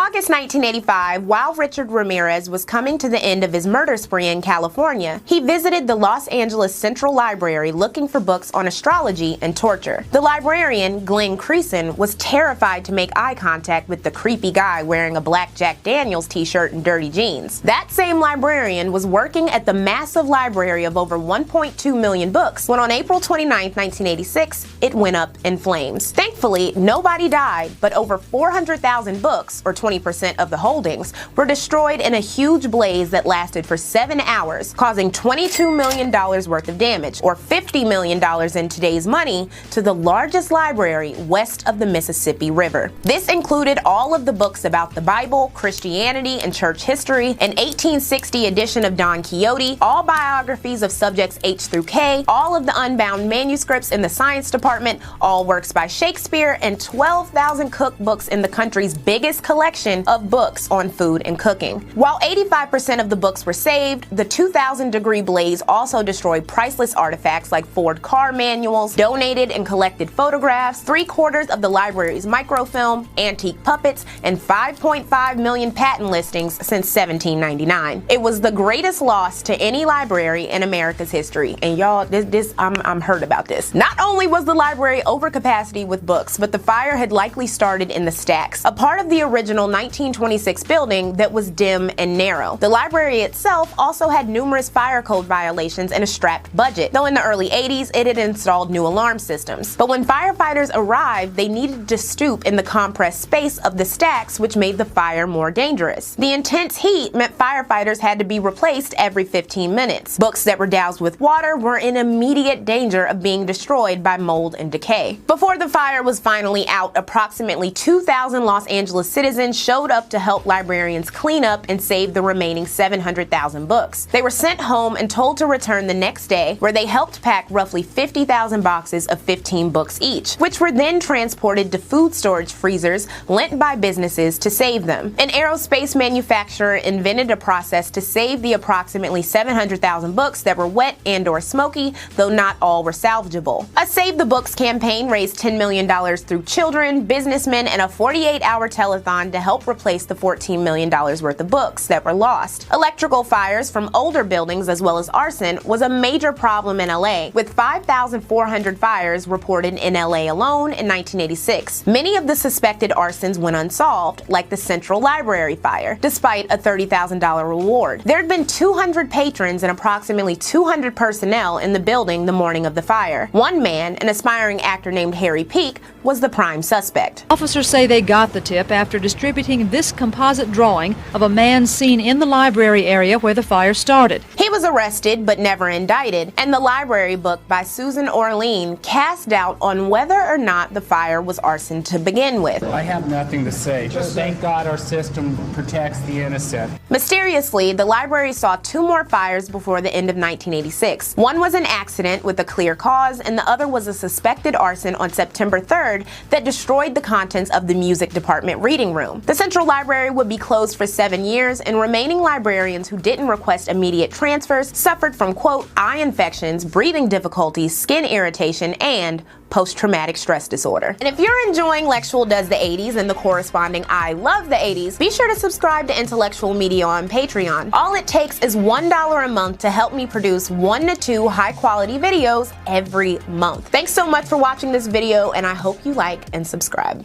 August 1985, while Richard Ramirez was coming to the end of his murder spree in California, he visited the Los Angeles Central Library looking for books on astrology and torture. The librarian, Glenn Creason, was terrified to make eye contact with the creepy guy wearing a black Jack Daniels t-shirt and dirty jeans. That same librarian was working at the massive library of over 1.2 million books when on April 29, 1986, it went up in flames. Thankfully, nobody died, but over 400,000 books, or 20% of the holdings, were destroyed in a huge blaze that lasted for 7 hours, causing $22 million worth of damage, or $50 million in today's money, to the largest library west of the Mississippi River. This included all of the books about the Bible, Christianity, and church history, an 1860 edition of Don Quixote, all biographies of subjects H through K, all of the unbound manuscripts in the science department, all works by Shakespeare, and 12,000 cookbooks in the country's biggest collection of books on food and cooking. While 85% of the books were saved, the 2,000-degree blaze also destroyed priceless artifacts like Ford car manuals, donated and collected photographs, 3/4 of the library's microfilm, antique puppets, and 5.5 million patent listings since 1799. It was the greatest loss to any library in America's history. And y'all, I'm hurt about this. Not only was the library over capacity with books, but the fire had likely started in the stacks, a part of the original 1926 building that was dim and narrow. The library itself also had numerous fire code violations and a strapped budget, though in the early 80s it had installed new alarm systems. But when firefighters arrived, they needed to stoop in the compressed space of the stacks, which made the fire more dangerous. The intense heat meant firefighters had to be replaced every 15 minutes. Books that were doused with water were in immediate danger of being destroyed by mold and decay. Before the fire was finally out, approximately 2,000 Los Angeles citizens showed up to help librarians clean up and save the remaining 700,000 books. They were sent home and told to return the next day, where they helped pack roughly 50,000 boxes of 15 books each, which were then transported to food storage freezers lent by businesses to save them. An aerospace manufacturer invented a process to save the approximately 700,000 books that were wet and/or smoky, though not all were salvageable. A Save the Books campaign raised $10 million through children, businessmen, and a 48-hour telethon to help replace the $14 million worth of books that were lost. Electrical fires from older buildings as well as arson was a major problem in LA, with 5,400 fires reported in LA alone in 1986. Many of the suspected arsons went unsolved, like the Central Library fire, despite a $30,000 reward. There had been 200 patrons and approximately 200 personnel in the building the morning of the fire. One man, an aspiring actor named Harry Peake, was the prime suspect. Officers say they got the tip after distributing this composite drawing of a man seen in the library area where the fire started. He was arrested but never indicted, and the library book by Susan Orlean cast doubt on whether or not the fire was arson to begin with. I have nothing to say. Just thank God our system protects the innocent. Mysteriously, the library saw 2 more fires before the end of 1986. One was an accident with a clear cause, and the other was a suspected arson on September 3rd that destroyed the contents of the music department reading room. The Central Library would be closed for 7 years, and remaining librarians who didn't request immediate transfers suffered from, quote, eye infections, breathing difficulties, skin irritation, and post-traumatic stress disorder. And if you're enjoying Lectual Does the 80s and the corresponding I Love the 80s, be sure to subscribe to Intellectual Media on Patreon. All it takes is $1 a month to help me produce 1 to 2 high-quality videos every month. Thanks so much for watching this video, and I hope you like and subscribe.